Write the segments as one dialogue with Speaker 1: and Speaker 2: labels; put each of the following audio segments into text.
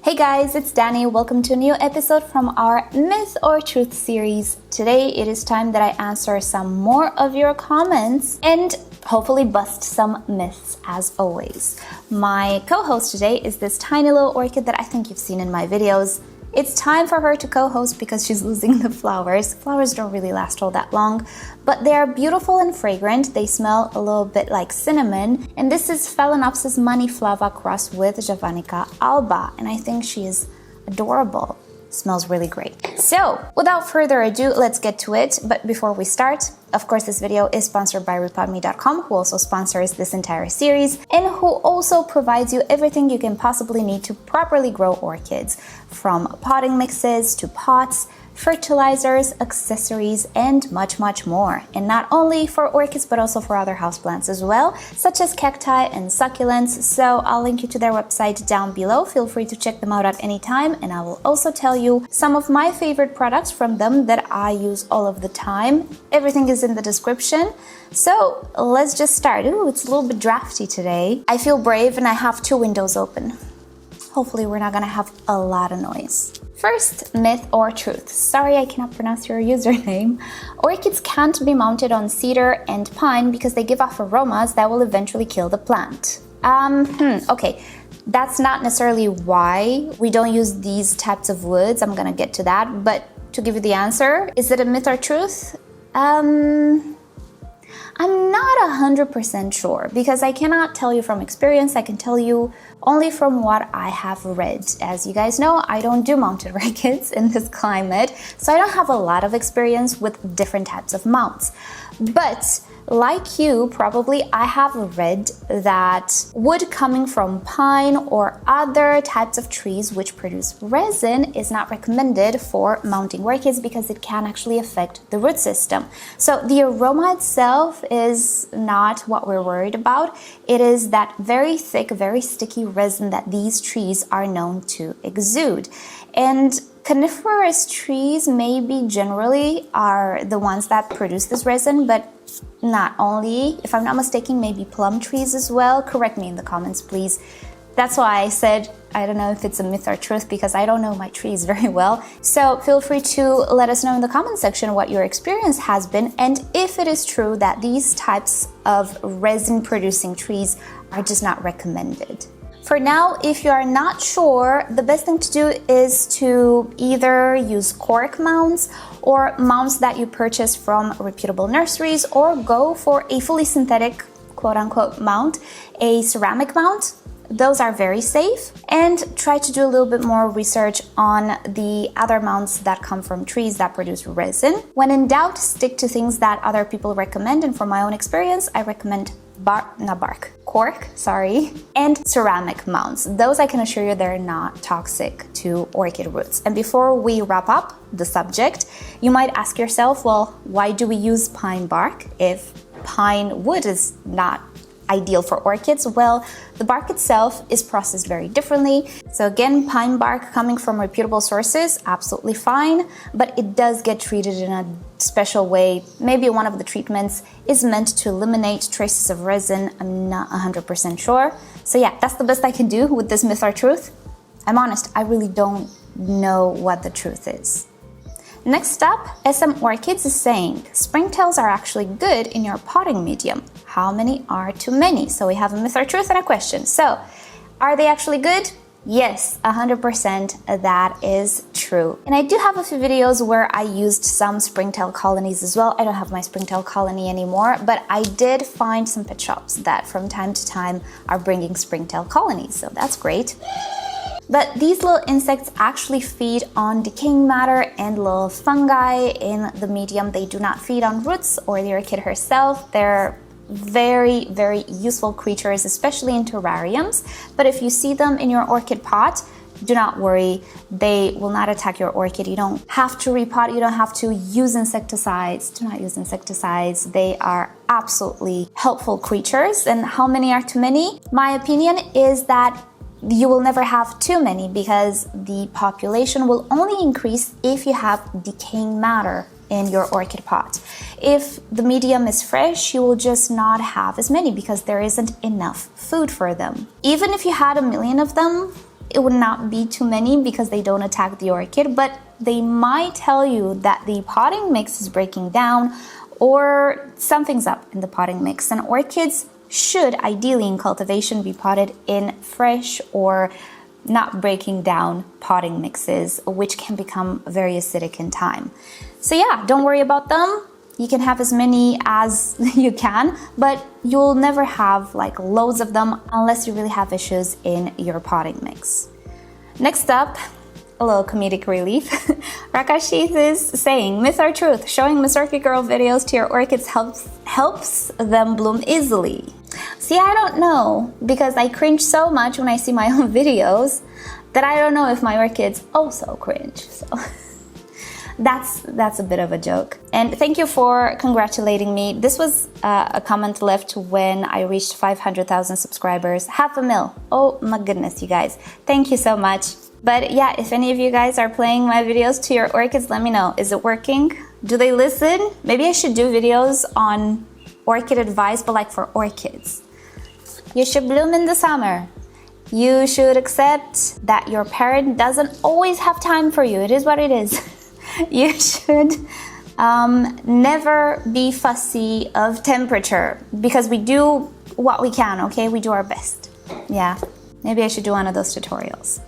Speaker 1: Hey guys, it's Danny. Welcome to a new episode from our Myth or Truth series. Today it is time that I answer some more of your comments and hopefully bust some myths as always. My co-host today is this tiny little orchid that I think you've seen in my videos. It's time for her to co-host because she's losing the flowers. Flowers don't really last all that long, but they are beautiful and fragrant. They smell a little bit like cinnamon. And this is Phalaenopsis moniflava crossed with Javanica alba. And I think she is adorable. Smells really great. So without further ado, let's get to it. But before we start, of course, this video is sponsored by repotme.com, who also sponsors this entire series and who also provides you everything you can possibly need to properly grow orchids, from potting mixes to pots, fertilizers, accessories, and much, much more. And not only for orchids, but also for other houseplants as well, such as cacti and succulents. So I'll link you to their website down below. Feel free to check them out at any time. And I will also tell you some of my favorite products from them that I use all of the time. Everything is in the description. So let's just start. Ooh, it's a little bit drafty today. I feel brave and I have two windows open. Hopefully we're not gonna have a lot of noise. First, myth or truth. Sorry, I cannot pronounce your username. Orchids can't be mounted on cedar and pine because they give off aromas that will eventually kill the plant. Okay. That's not necessarily why we don't use these types of woods. I'm gonna get to that, but to give you the answer, is it a myth or truth? I'm not 100% sure because I cannot tell you from experience. I can tell you only from what I have read. As you guys know, I don't do mounted orchids in this climate, so I don't have a lot of experience with different types of mounts. But like you, probably I have read that wood coming from pine or other types of trees which produce resin is not recommended for mounting orchids because it can actually affect the root system. So the aroma itself is not what we're worried about. It is that very thick, very sticky resin that these trees are known to exude. And coniferous trees maybe generally are the ones that produce this resin, but not only. If I'm not mistaken, maybe plum trees as well. Correct me in the comments, please. That's why I said I don't know if it's a myth or truth because I don't know my trees very well. So feel free to let us know in the comment section what your experience has been and if it is true that these types of resin producing trees are just not recommended. For now, if you are not sure, the best thing to do is to either use cork mounts or mounts that you purchase from reputable nurseries, or go for a fully synthetic quote-unquote mount, a ceramic mount. Those are very safe, and try to do a little bit more research on the other mounts that come from trees that produce resin. When in doubt, stick to things that other people recommend, and from my own experience, I recommend cork, and ceramic mounts. Those I can assure you they're not toxic to orchid roots. And before we wrap up the subject, you might ask yourself, well, why do we use pine bark if pine wood is not ideal for orchids? Well, the bark itself is processed very differently. So again, pine bark coming from reputable sources, absolutely fine, but it does get treated in a special way. Maybe one of the treatments is meant to eliminate traces of resin. I'm not 100% sure. So yeah, that's the best I can do with this myth or truth. I'm honest, I really don't know what the truth is. Next up, SM Orchids is saying, Springtails are actually good in your potting medium. How many are too many? So we have a myth or truth and a question. So, are they actually good? Yes, 100% that is true. And I do have a few videos where I used some springtail colonies as well. I don't have my springtail colony anymore, but I did find some pet shops that from time to time are bringing springtail colonies, so that's great. But these little insects actually feed on decaying matter and little fungi in the medium. They do not feed on roots or the orchid herself. They're very, very useful creatures, especially in terrariums. But if you see them in your orchid pot, do not worry, they will not attack your orchid. You don't have to repot, you don't have to use insecticides. Do not use insecticides. They are absolutely helpful creatures. And how many are too many? My opinion is that you will never have too many because the population will only increase if you have decaying matter in your orchid pot. If the medium is fresh, you will just not have as many because there isn't enough food for them. Even if you had 1 million of them, it would not be too many because they don't attack the orchid, but they might tell you that the potting mix is breaking down or something's up in the potting mix. And orchids should ideally in cultivation be potted in fresh or not breaking down potting mixes, which can become very acidic in time. So yeah, don't worry about them. You can have as many as you can, but you'll never have like loads of them unless you really have issues in your potting mix. Next up, a little comedic relief. Rakashith is saying, myth or truth, showing MissOrchidGirl videos to your orchids helps them bloom easily. See, I don't know, because I cringe so much when I see my own videos that I don't know if my orchids also cringe. So that's a bit of a joke. And thank you for congratulating me. This was a comment left when I reached 500,000 subscribers, 500,000. Oh my goodness, you guys. Thank you so much. But yeah, if any of you guys are playing my videos to your orchids, let me know. Is it working? Do they listen? Maybe I should do videos on orchid advice, but like for orchids. You should bloom in the summer. You should accept that your parent doesn't always have time for you. It is what it is. You should never be fussy of temperature because we do what we can, okay? We do our best. Yeah, maybe I should do one of those tutorials.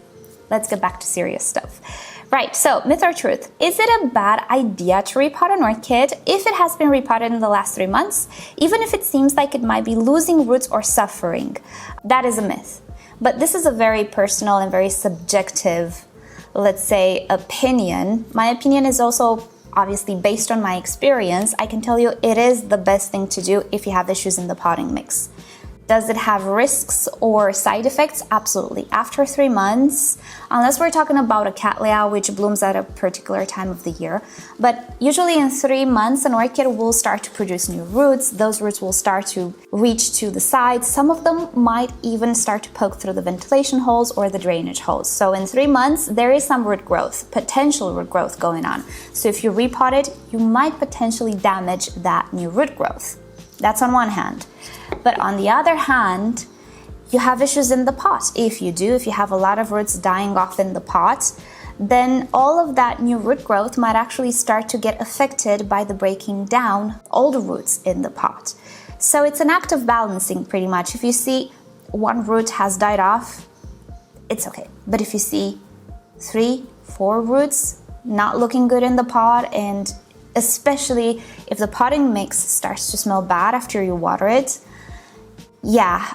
Speaker 1: Let's get back to serious stuff. Right, so myth or truth. Is it a bad idea to repot an orchid if it has been repotted in the last 3 months, even if it seems like it might be losing roots or suffering? That is a myth. But this is a very personal and very subjective, let's say, opinion. My opinion is also obviously based on my experience. I can tell you it is the best thing to do if you have issues in the potting mix. Does it have risks or side effects? Absolutely. After 3 months, unless we're talking about a Cattleya, which blooms at a particular time of the year, but usually in 3 months, an orchid will start to produce new roots. Those roots will start to reach to the sides. Some of them might even start to poke through the ventilation holes or the drainage holes. So in 3 months, there is some root growth, potential root growth going on. So if you repot it, you might potentially damage that new root growth. That's on one hand. But on the other hand, you have issues in the pot. If you have a lot of roots dying off in the pot, then all of that new root growth might actually start to get affected by the breaking down old roots in the pot. So it's an act of balancing pretty much. If you see one root has died off, it's okay. But if you see 3, 4 roots not looking good in the pot, and especially if the potting mix starts to smell bad after you water it, yeah,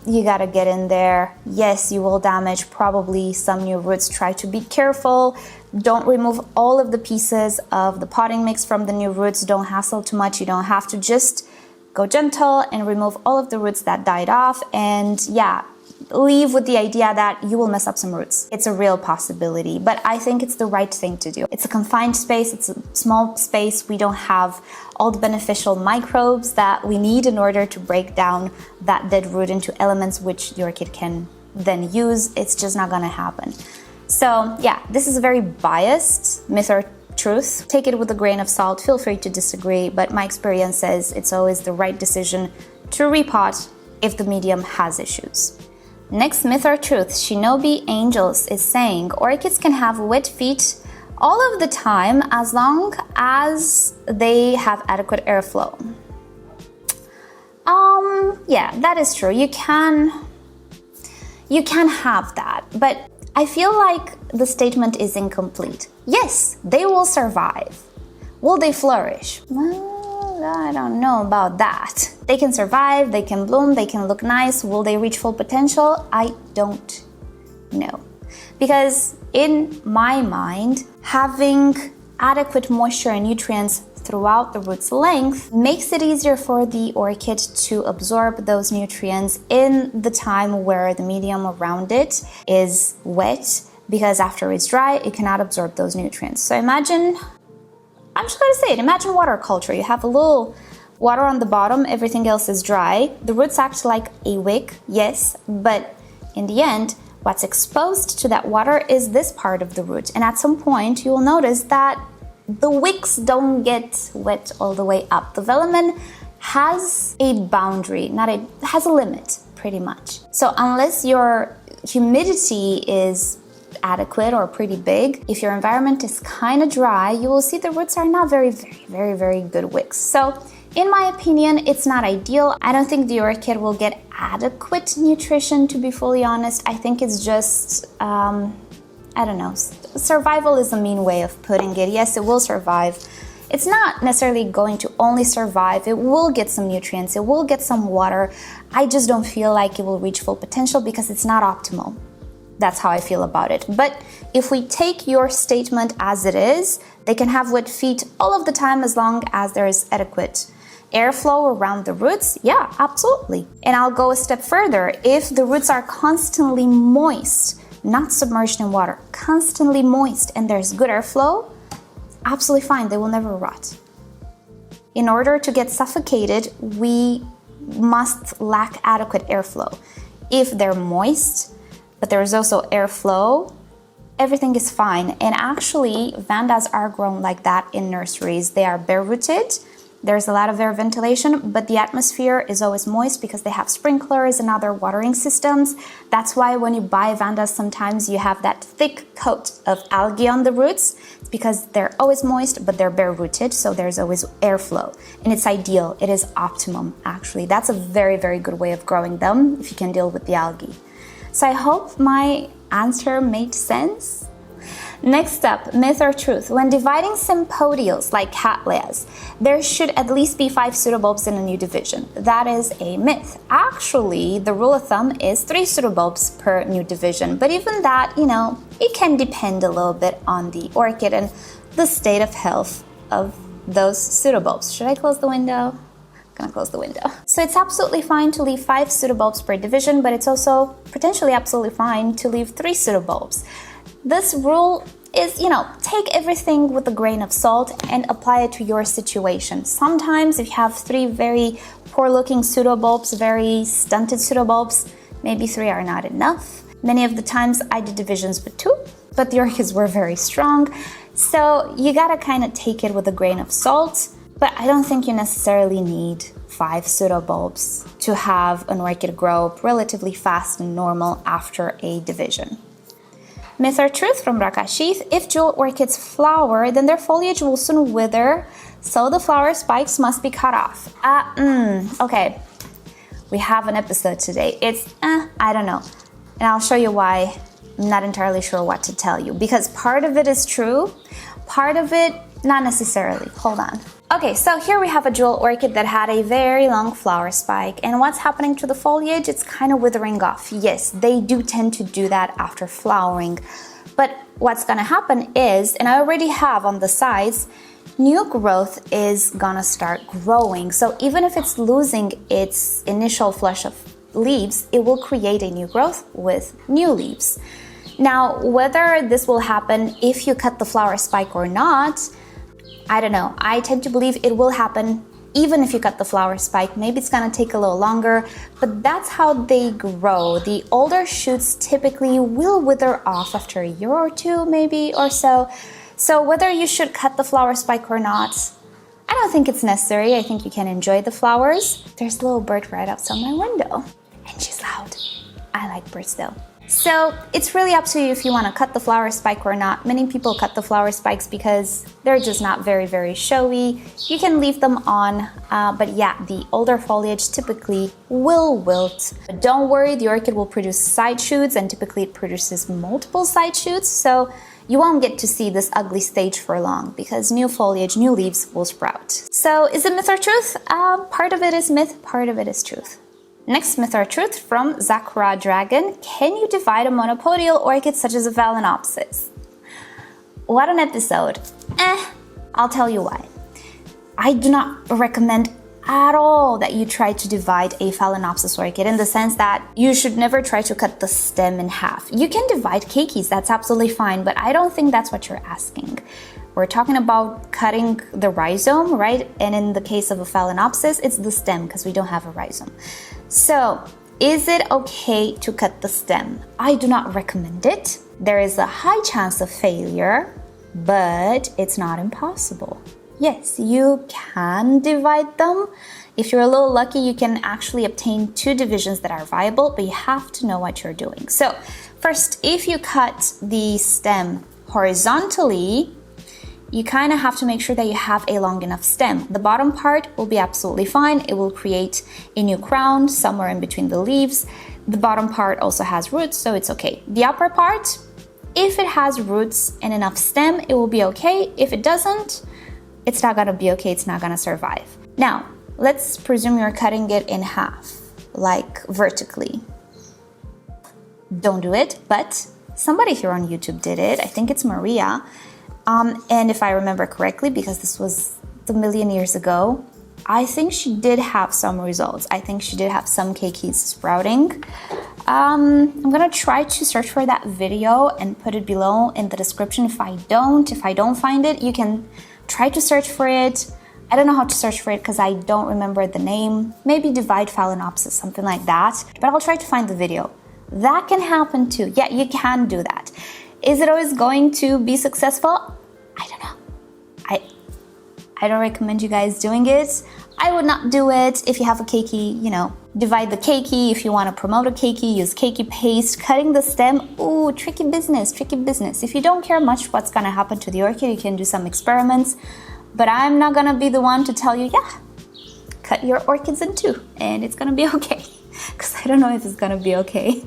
Speaker 1: you gotta get in there. Yes, you will damage probably some new roots. Try to be careful. Don't remove all of the pieces of the potting mix from the new roots. Don't hassle too much. You don't have to. Just go gentle and remove all of the roots that died off. And yeah, leave with the idea that you will mess up some roots. It's a real possibility, but I think it's the right thing to do. It's a confined space, it's a small space. We don't have all the beneficial microbes that we need in order to break down that dead root into elements which the orchid can then use. It's just not gonna happen. So yeah, this is a very biased myth or truth. Take it with a grain of salt. Feel free to disagree, but my experience says it's always the right decision to repot if the medium has issues. Next myth or truth, Shinobi Angels is saying orchids can have wet feet all of the time as long as they have adequate airflow. Yeah, that is true. You can have that, but I feel like the statement is incomplete. Yes, they will survive. Will they flourish? Well, I don't know about that. They can survive, they can bloom, they can look nice. Will they reach full potential? I don't know. Because in my mind, having adequate moisture and nutrients throughout the root's length makes it easier for the orchid to absorb those nutrients in the time where the medium around it is wet, because after it's dry, it cannot absorb those nutrients. So imagine, I'm just gonna say it, imagine water culture. You have a little water on the bottom, everything else is dry. The roots act like a wick, yes, but in the end, what's exposed to that water is this part of the root. And at some point, you will notice that the wicks don't get wet all the way up. The velamen has a boundary, has a limit, pretty much. So unless you're humidity is adequate or pretty big, if your environment is kind of dry, you will see the roots are not very good wicks. So in my opinion, it's not ideal. I don't think the orchid will get adequate nutrition, to be fully honest. I think it's just, I don't know, survival is a mean way of putting it. Yes, it will survive. It's not necessarily going to only survive. It will get some nutrients, it will get some water. I just don't feel like it will reach full potential because it's not optimal. That's how I feel about it. But if we take your statement as it is, they can have wet feet all of the time as long as there is adequate airflow around the roots. Yeah, absolutely. And I'll go a step further. If the roots are constantly moist, not submerged in water, constantly moist, and there's good airflow, absolutely fine, they will never rot. In order to get suffocated, we must lack adequate airflow. If they're moist, but there's also airflow, everything is fine. And actually, vandas are grown like that in nurseries. They are bare-rooted. There's a lot of air ventilation, but the atmosphere is always moist because they have sprinklers and other watering systems. That's why when you buy vandas, sometimes you have that thick coat of algae on the roots. It's because they're always moist, but they're bare-rooted, so there's always airflow. And it's ideal. It is optimum, actually. That's a very good way of growing them if you can deal with the algae. So I hope my answer made sense. Next up, myth or truth. When dividing sympodials like Cattleyas, there should at least be 5 pseudobulbs in a new division. That is a myth. Actually, the rule of thumb is 3 pseudobulbs per new division. But even that, you know, it can depend a little bit on the orchid and the state of health of those pseudobulbs. Should I close the window? Gonna close the window. So it's absolutely fine to leave 5 pseudobulbs per division, but it's also potentially absolutely fine to leave 3 pseudobulbs. This rule is, you know, take everything with a grain of salt and apply it to your situation. Sometimes if you have 3 very poor looking pseudobulbs, very stunted pseudobulbs, maybe 3 are not enough. Many of the times I did divisions with 2, but the orchids were very strong. So you gotta kind of take it with a grain of salt. But I don't think you necessarily need 5 pseudobulbs to have an orchid grow relatively fast and normal after a division. Myth or truth from Rakashith. If jewel orchids flower, then their foliage will soon wither, so the flower spikes must be cut off. Okay. We have an episode today. It's, I don't know. And I'll show you why I'm not entirely sure what to tell you. Because part of it is true, part of it not necessarily. Hold on. Okay, so here we have a jewel orchid that had a very long flower spike, and what's happening to the foliage? It's kind of withering off. Yes, they do tend to do that after flowering, but what's gonna happen is, and I already have on the sides, new growth is gonna start growing. So even if it's losing its initial flush of leaves, it will create a new growth with new leaves. Now, whether this will happen if you cut the flower spike or not, I don't know. I tend to believe it will happen even if you cut the flower spike. Maybe it's gonna take a little longer, but that's how they grow. The older shoots typically will wither off after a year or 2 maybe or so. So whether you should cut the flower spike or not, I don't think it's necessary. I think you can enjoy the flowers. There's a little bird right outside my window and she's loud. I like birds though. So it's really up to you if you want to cut the flower spike or not. Many people cut the flower spikes because they're just not very showy. You can leave them on, but yeah, the older foliage typically will wilt. But don't worry, the orchid will produce side shoots, and typically it produces multiple side shoots, so you won't get to see this ugly stage for long because new foliage, new leaves will sprout. So is it myth or truth? Part of it is myth, part of it is truth. Next myth or truth from Zakura Dragon. Can you divide a monopodial orchid such as a Phalaenopsis? What an episode. I'll tell you why. I do not recommend at all that you try to divide a Phalaenopsis orchid, in the sense that you should never try to cut the stem in half. You can divide keikis, that's absolutely fine, but I don't think that's what you're asking. We're talking about cutting the rhizome, right? And in the case of a Phalaenopsis, it's the stem because we don't have a rhizome. So, is it okay to cut the stem? I do not recommend it. There is a high chance of failure, but it's not impossible. Yes, you can divide them. If you're a little lucky, you can actually obtain 2 divisions that are viable, but you have to know what you're doing. So first, if you cut the stem horizontally, you kind of have to make sure that you have a long enough stem. The bottom part will be absolutely fine. It will create a new crown somewhere in between the leaves. The bottom part also has roots, so it's okay. The upper part, if it has roots and enough stem, it will be okay. If it doesn't, it's not gonna be okay, it's not gonna survive. Now, let's presume you're cutting it in half, like vertically. Don't do it, but somebody here on YouTube did it. I think it's Maria. And if I remember correctly, because this was a million years ago, I think she did have some results. I think she did have some keikis sprouting. I'm gonna try to search for that video and put it below in the description. If I don't find it, you can try to search for it. I don't know how to search for it because I don't remember the name. Maybe divide Phalaenopsis, something like that. But I'll try to find the video. That can happen too. Yeah, you can do that. Is it always going to be successful? I don't know. I don't recommend you guys doing it. I would not do it. If you have a keiki, you know, divide the keiki. If you want to promote a keiki, use keiki paste. Cutting the stem, ooh, tricky business, tricky business. If you don't care much what's gonna happen to the orchid, you can do some experiments. But I'm not gonna be the one to tell you, yeah, cut your orchids in 2 and it's gonna be okay. Because I don't know if it's gonna be okay.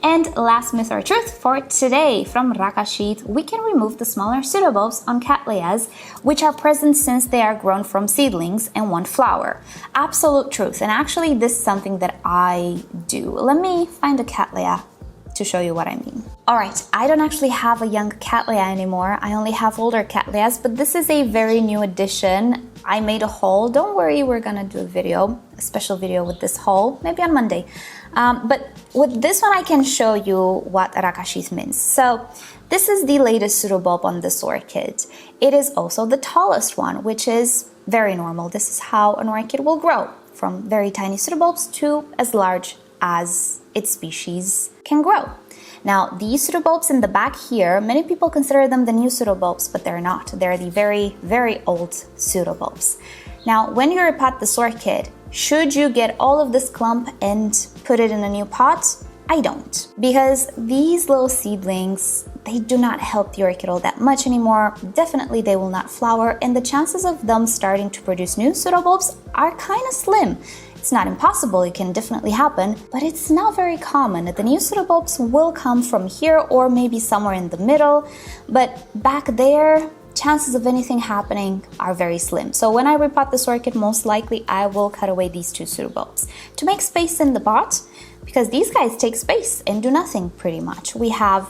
Speaker 1: And last myth or truth for today from Rakashit, we can remove the smaller pseudobulbs on Cattleyas, which are present since they are grown from seedlings and won't flower. Absolute truth, and actually this is something that I do. Let me find a Cattleya to show you what I mean. Alright, I don't actually have a young Cattleya anymore, I only have older Cattleyas, but this is a very new addition. I made a haul, don't worry, we're gonna do a special video with this haul, maybe on Monday. But with this one I can show you what Rakashit means. So this is the latest pseudobulb on this orchid. It is also the tallest one, which is very normal. This is how an orchid will grow, from very tiny pseudobulbs to as large as its species can grow. Now, these pseudobulbs in the back here, many people consider them the new pseudobulbs, but they're not. They're the very, very old pseudobulbs. Now, when you repot this orchid, should you get all of this clump and put it in a new pot? I don't. Because these little seedlings, they do not help the orchid all that much anymore. Definitely they will not flower, and the chances of them starting to produce new pseudobulbs are kind of slim. It's not impossible, it can definitely happen, but it's not very common. The new pseudobulbs will come from here or maybe somewhere in the middle, but back there, chances of anything happening are very slim. So when I repot this orchid, most likely I will cut away these 2 pseudobulbs to make space in the pot, because these guys take space and do nothing pretty much. We have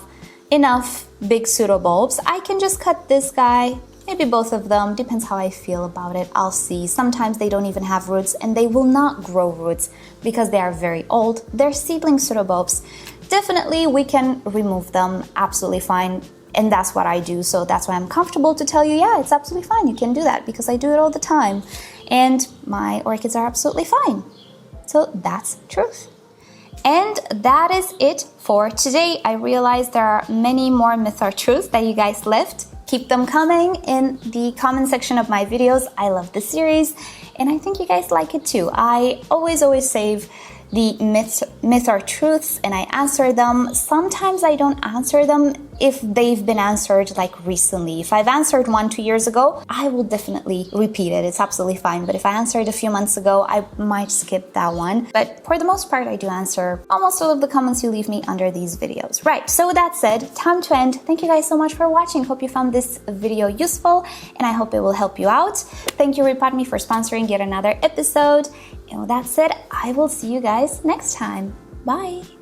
Speaker 1: enough big pseudobulbs. I can just cut this guy, maybe both of them, depends how I feel about it. I'll see. Sometimes they don't even have roots and they will not grow roots because they are very old. They're seedling pseudobulbs. Definitely we can remove them, absolutely fine. And that's what I do, so that's why I'm comfortable to tell you, yeah, it's absolutely fine, you can do that, because I do it all the time. And my orchids are absolutely fine. So that's truth. And that is it for today. I realize there are many more myth or truths that you guys left. Keep them coming in the comment section of my videos. I love this series, and I think you guys like it too. I always save the myth or truths and I answer them. Sometimes I don't answer them if they've been answered like recently. If I've answered one 2 years ago, I will definitely repeat it. It's absolutely fine. But if I answered a few months ago, I might skip that one. But for the most part, I do answer almost all of the comments you leave me under these videos. Right, so with that said, time to end. Thank you guys so much for watching. Hope you found this video useful and I hope it will help you out. Thank you rePotme for sponsoring yet another episode. And with that said, I will see you guys next time. Bye!